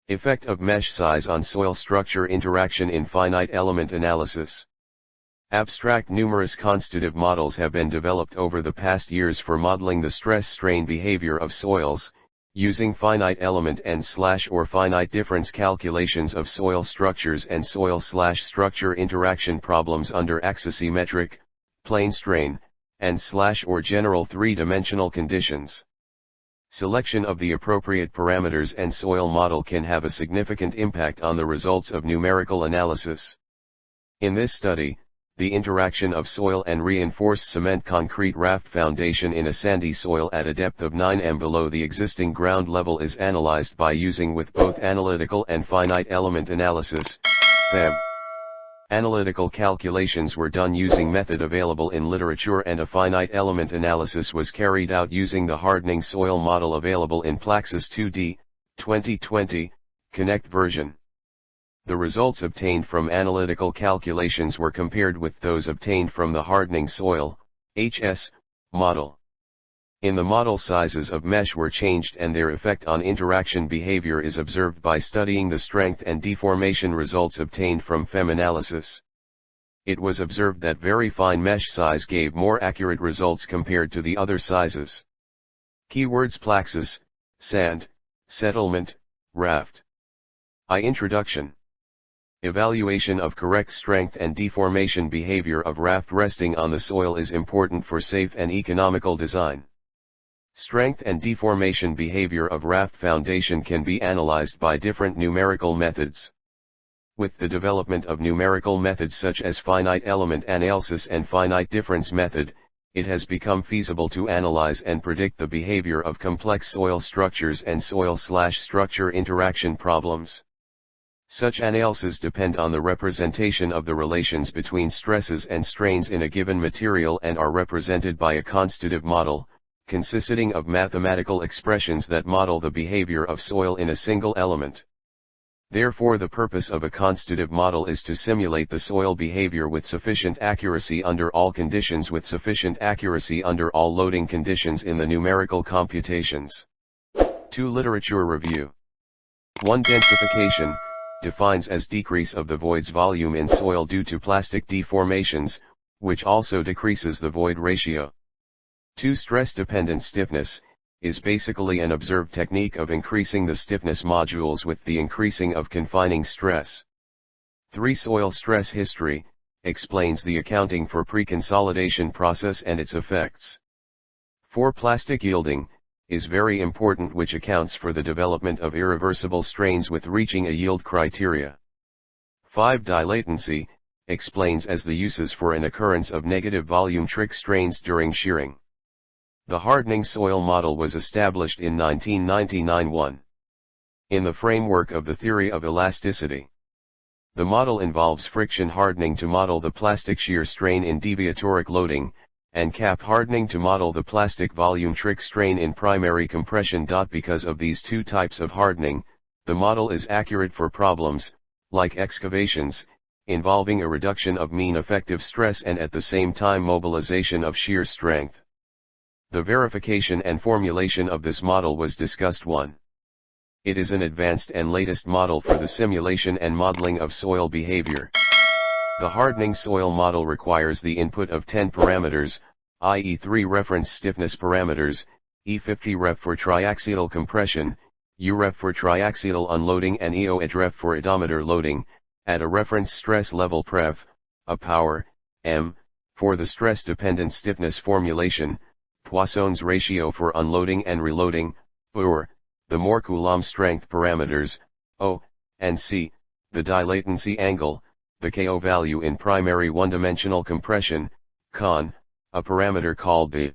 Effect of mesh size on soil structure interaction in finite element analysis. Abstract numerous constitutive models have been developed over the past years for modeling the stress-strain behavior of soils, using finite element and/or finite difference calculations of soil structures and soil/structure interaction problems under axisymetric, plane strain, and/or general three-dimensional conditions. Selection of the appropriate parameters and soil model can have a significant impact on the results of numerical analysis. In this study, the interaction of soil and reinforced cement concrete raft foundation in a sandy soil at a depth of 9 m below the existing ground level is analyzed by using with both analytical and finite element analysis, FEM. Analytical calculations were done using method available in literature, and a finite element analysis was carried out using the hardening soil model available in PLAXIS 2D, 2020, Connect version. The results obtained from analytical calculations were compared with those obtained from the hardening soil, HS, model. In the model, sizes of mesh were changed and their effect on interaction behavior is observed by studying the strength and deformation results obtained from FEM analysis. It was observed that very fine mesh size gave more accurate results compared to the other sizes. Keywords: PLAXIS, sand, settlement, raft. Introduction. Evaluation of correct strength and deformation behavior of raft resting on the soil is important for safe and economical design. Strength and deformation behavior of raft foundation can be analyzed by different numerical methods. With the development of numerical methods such as finite element analysis and finite difference method, it has become feasible to analyze and predict the behavior of complex soil structures and soil/structure interaction problems. Such analyses depend on the representation of the relations between stresses and strains in a given material and are represented by a constitutive model, consisting of mathematical expressions that model the behavior of soil in a single element. Therefore, the purpose of a constitutive model is to simulate the soil behavior with sufficient accuracy under all conditions, with sufficient accuracy under all loading conditions in the numerical computations. 2. Literature review. 1. Densification defines as decrease of the void's volume in soil due to plastic deformations, which also decreases the void ratio. 2. Stress-dependent stiffness is basically an observed technique of increasing the stiffness modules with the increasing of confining stress. 3. Soil stress history explains the accounting for pre-consolidation process and its effects. 4. Plastic yielding is very important, which accounts for the development of irreversible strains with reaching a yield criteria. 5. Dilatancy explains as the uses for an occurrence of negative volumetric strains during shearing. The hardening soil model was established in 1999-1 in the framework of the theory of elasticity. The model involves friction hardening to model the plastic shear strain in deviatoric loading, and cap hardening to model the plastic volumetric strain in primary compression. Because of these two types of hardening, the model is accurate for problems, like excavations, involving a reduction of mean effective stress and at the same time mobilization of shear strength. The verification and formulation of this model was discussed. 1. It is an advanced and latest model for the simulation and modeling of soil behavior. The hardening soil model requires the input of 10 parameters, i.e. 3 reference stiffness parameters, E50 ref for triaxial compression, U ref for triaxial unloading and EO ref for odometer loading, at a reference stress level pref, a power, M, for the stress-dependent stiffness formulation, Poisson's ratio for unloading and reloading, or, the more Coulomb strength parameters, O, and C, the dilatancy angle, the KO value in primary one-dimensional compression, con, a parameter called the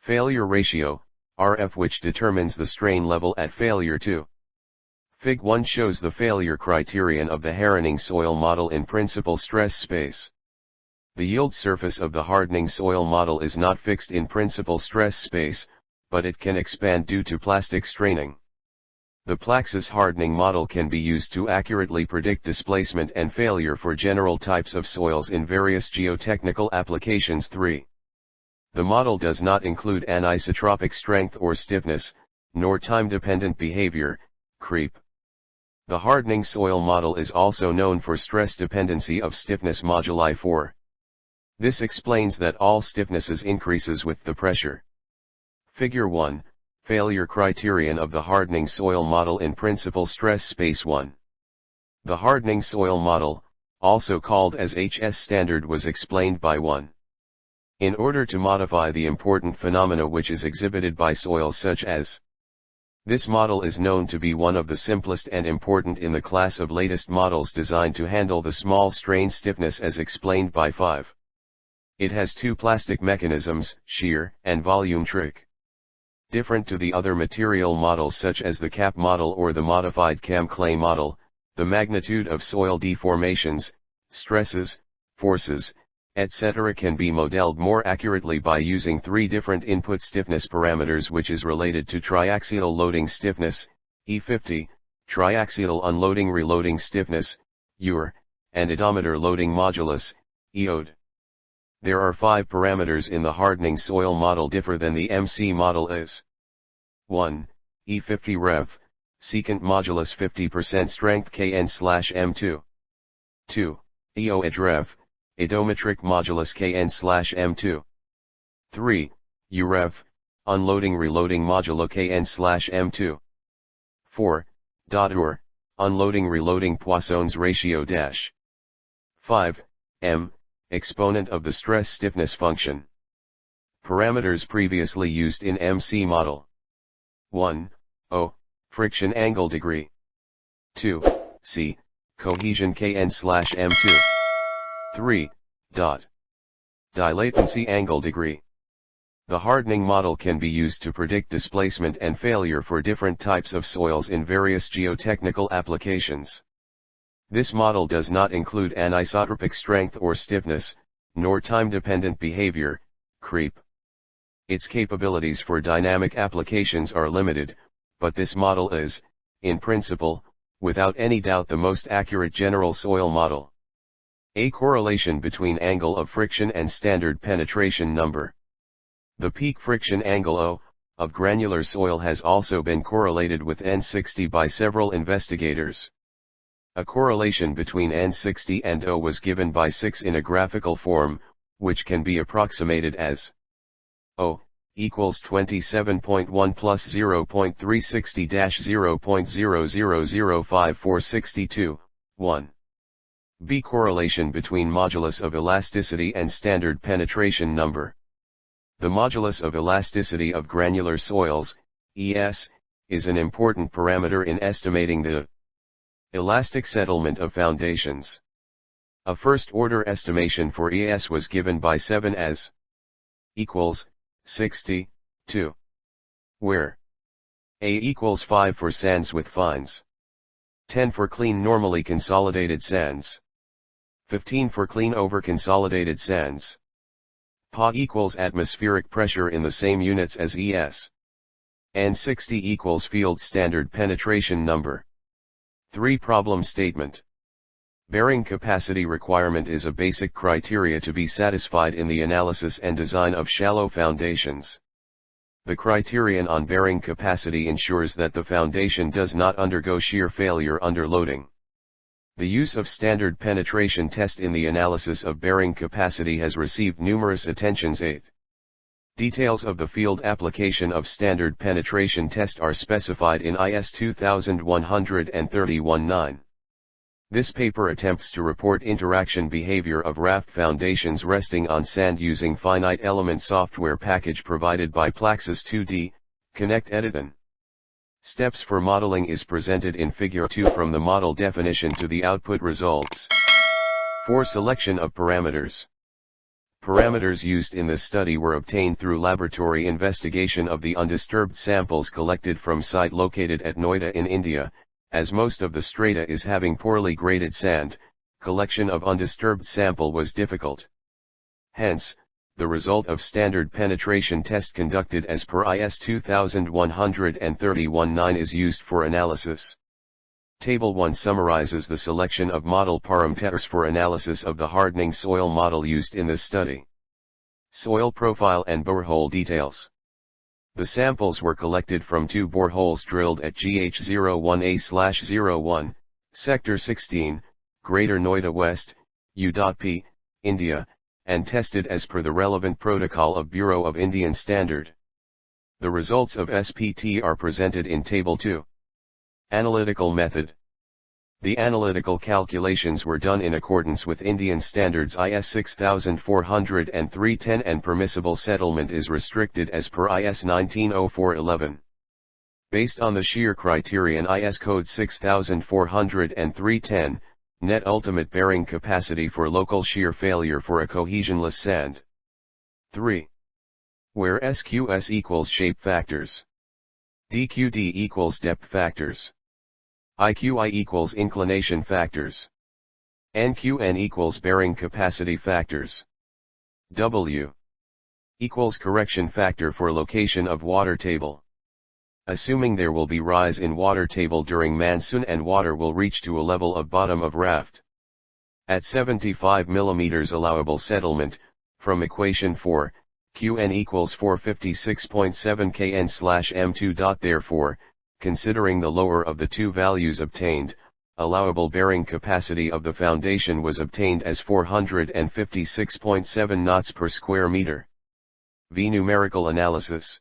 failure ratio, RF, which determines the strain level at failure 2. Fig 1 shows the failure criterion of the hardening soil model in principal stress space. The yield surface of the hardening soil model is not fixed in principal stress space, but it can expand due to plastic straining. The PLAXIS hardening model can be used to accurately predict displacement and failure for general types of soils in various geotechnical applications. 3. The model does not include anisotropic strength or stiffness, nor time-dependent behavior, creep. The hardening soil model is also known for stress dependency of stiffness moduli 4. This explains that all stiffnesses increases with the pressure. Figure 1, failure criterion of the hardening soil model in principal stress space 1. The hardening soil model, also called as HS standard, was explained by 1. In order to modify the important phenomena which is exhibited by soils such as. This model is known to be one of the simplest and important in the class of latest models designed to handle the small strain stiffness as explained by 5. It has two plastic mechanisms, shear and volumetric. Different to the other material models such as the CAP model or the modified CAM clay model, the magnitude of soil deformations, stresses, forces, etc. can be modeled more accurately by using three different input stiffness parameters, which is related to triaxial loading stiffness, E50, triaxial unloading reloading stiffness, UR, and odometer loading modulus, EOD. There are 5 parameters in the hardening soil model differ than the MC model is. 1. E50 rev, secant modulus 50% strength Kn/M2. 2. EOED rev, odometric modulus Kn/M2. 3. URev, unloading reloading modulo Kn/M2. 4. UR, unloading reloading Poisson's ratio dash. 5. M, exponent of the stress stiffness function. Parameters previously used in MC model. 1. O, friction angle degree. 2. C, cohesion Kn/M2. 3. Dilatancy angle degree. The hardening model can be used to predict displacement and failure for different types of soils in various geotechnical applications. This model does not include anisotropic strength or stiffness, nor time-dependent behavior, creep. Its capabilities for dynamic applications are limited, but this model is, in principle, without any doubt the most accurate general soil model. A correlation between angle of friction and standard penetration number. The peak friction angle O, of granular soil has also been correlated with N60 by several investigators. A correlation between N60 and O was given by 6 in a graphical form, which can be approximated as O equals 27.1 plus 0.360-0.000546 1. B correlation between modulus of elasticity and standard penetration number. The modulus of elasticity of granular soils, ES, is an important parameter in estimating the elastic settlement of foundations. A first-order estimation for ES was given by 7 as equals 60, 2, where A equals 5 for sands with fines, 10 for clean normally consolidated sands, 15 for clean over consolidated sands. Pa equals atmospheric pressure in the same units as ES. And 60 equals field standard penetration number. 3. Problem statement. Bearing capacity requirement is a basic criteria to be satisfied in the analysis and design of shallow foundations. The criterion on bearing capacity ensures that the foundation does not undergo shear failure under loading. The use of standard penetration test in the analysis of bearing capacity has received numerous attentions. 8. Details of the field application of standard penetration test are specified in IS 2131-9. This paper attempts to report interaction behavior of raft foundations resting on sand using finite element software package provided by PLAXIS 2D, Connect Editon. Steps for modeling is presented in Figure 2 from the model definition to the output results. 4. Selection of parameters. Parameters used in this study were obtained through laboratory investigation of the undisturbed samples collected from site located at Noida in India. As most of the strata is having poorly graded sand, collection of undisturbed sample was difficult. Hence, the result of standard penetration test conducted as per IS 2131-9 is used for analysis. Table 1 summarizes the selection of model parameters for analysis of the hardening soil model used in this study. Soil profile and borehole details. The samples were collected from 2 boreholes drilled at GH01A/01, Sector 16, Greater Noida West, U.P., India, and tested as per the relevant protocol of Bureau of Indian Standard. The results of SPT are presented in Table 2. Analytical method. The analytical calculations were done in accordance with Indian Standards IS 6403-10 and permissible settlement is restricted as per IS 1904-11. Based on the shear criterion IS Code 6403-10, net ultimate bearing capacity for local shear failure for a cohesionless sand. 3. Where SQS equals shape factors. DQD equals depth factors. IQI equals inclination factors. NQN equals bearing capacity factors. W equals correction factor for location of water table. Assuming there will be rise in water table during monsoon and water will reach to a level of bottom of raft. At 75 mm allowable settlement, from equation 4, Qn equals 456.7 kn/m2. Therefore, considering the lower of the two values obtained, allowable bearing capacity of the foundation was obtained as 456.7 knots per square meter. V. Numerical analysis.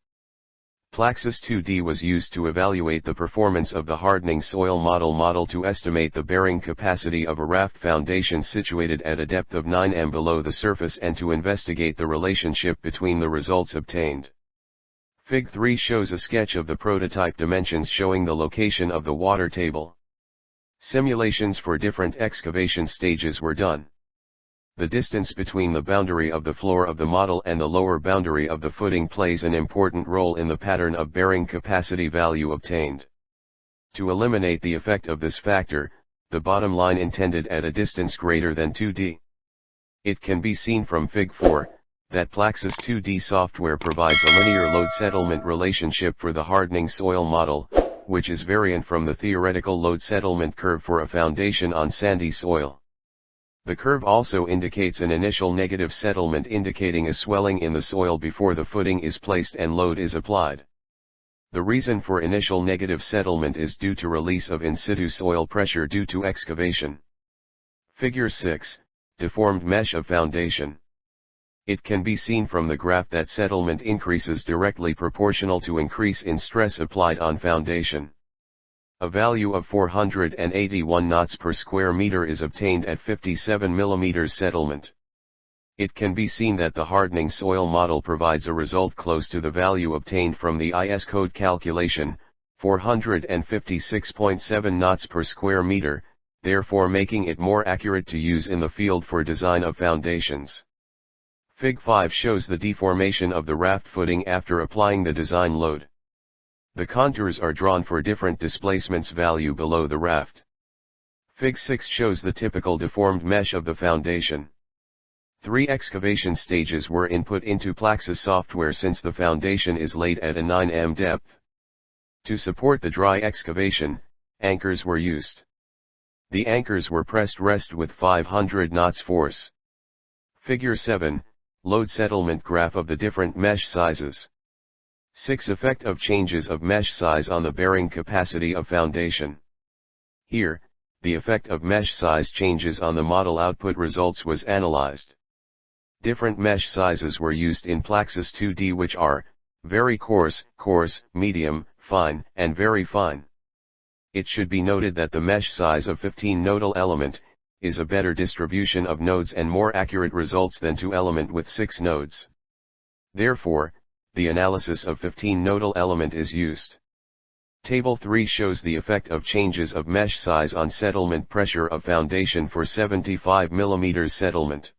PLAXIS 2D was used to evaluate the performance of the hardening soil model to estimate the bearing capacity of a raft foundation situated at a depth of 9 m below the surface and to investigate the relationship between the results obtained. Fig 3 shows a sketch of the prototype dimensions showing the location of the water table. Simulations for different excavation stages were done. The distance between the boundary of the floor of the model and the lower boundary of the footing plays an important role in the pattern of bearing capacity value obtained. To eliminate the effect of this factor, the bottom line intended at a distance greater than 2D. It can be seen from Fig 4, that PLAXIS 2D software provides a linear load settlement relationship for the hardening soil model, which is variant from the theoretical load settlement curve for a foundation on sandy soil. The curve also indicates an initial negative settlement indicating a swelling in the soil before the footing is placed and load is applied. The reason for initial negative settlement is due to release of in situ soil pressure due to excavation. Figure 6, Deformed mesh of foundation. It can be seen from the graph that settlement increases directly proportional to increase in stress applied on foundation. A value of 481 knots per square meter is obtained at 57 mm settlement. It can be seen that the hardening soil model provides a result close to the value obtained from the IS code calculation, 456.7 knots per square meter, therefore making it more accurate to use in the field for design of foundations. Fig 5 shows the deformation of the raft footing after applying the design load. The contours are drawn for different displacements value below the raft. Fig 6 shows the typical deformed mesh of the foundation. 3 excavation stages were input into PLAXIS software since the foundation is laid at a 9 m depth. To support the dry excavation, anchors were used. The anchors were pressed rest with 500 knots force. Figure 7, Load settlement graph of the different mesh sizes. 6 Effect of changes of mesh size on the bearing capacity of foundation. Here, the effect of mesh size changes on the model output results was analyzed. Different mesh sizes were used in PLAXIS 2D, which are very coarse, medium, fine, and very fine. It should be noted that the mesh size of 15 nodal element is a better distribution of nodes and more accurate results than 2 element with 6 nodes. Therefore, the analysis of 15 nodal element is used. Table 3 shows the effect of changes of mesh size on settlement pressure of foundation for 75 mm settlement.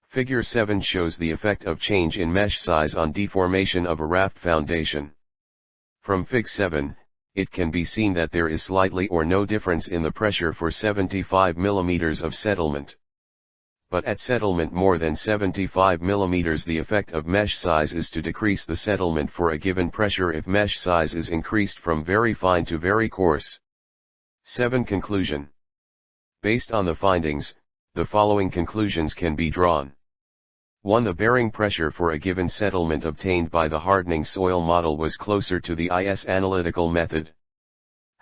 Figure 7 shows the effect of change in mesh size on deformation of a raft foundation. From Fig 7, it can be seen that there is slightly or no difference in the pressure for 75 mm of settlement. But at settlement more than 75 mm the effect of mesh size is to decrease the settlement for a given pressure if mesh size is increased from very fine to very coarse. 7 Conclusion. Based on the findings, the following conclusions can be drawn. 1. The bearing pressure for a given settlement obtained by the hardening soil model was closer to the IS analytical method.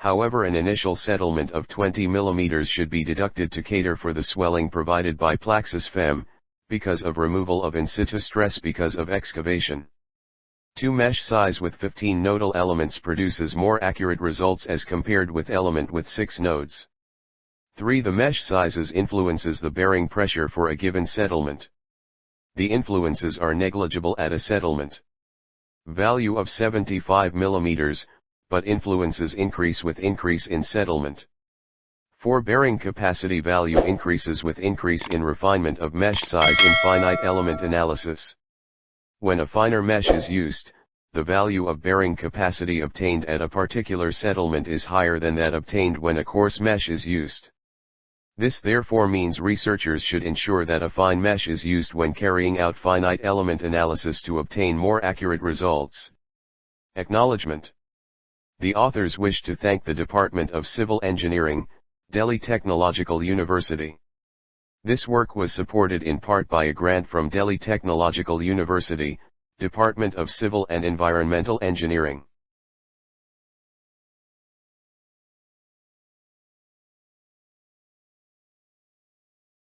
However, an initial settlement of 20 mm should be deducted to cater for the swelling provided by PLAXIS FEM, because of removal of in situ stress because of excavation. 2 mesh size with 15 nodal elements produces more accurate results as compared with element with 6 nodes. 3. The mesh sizes influences the bearing pressure for a given settlement. The influences are negligible at a settlement value of 75 mm, but influences increase with increase in settlement. 4. Bearing capacity value increases with increase in refinement of mesh size in finite element analysis. When a finer mesh is used, the value of bearing capacity obtained at a particular settlement is higher than that obtained when a coarse mesh is used. This therefore means researchers should ensure that a fine mesh is used when carrying out finite element analysis to obtain more accurate results. Acknowledgement. The authors wish to thank the Department of Civil Engineering, Delhi Technological University. This work was supported in part by a grant from Delhi Technological University, Department of Civil and Environmental Engineering.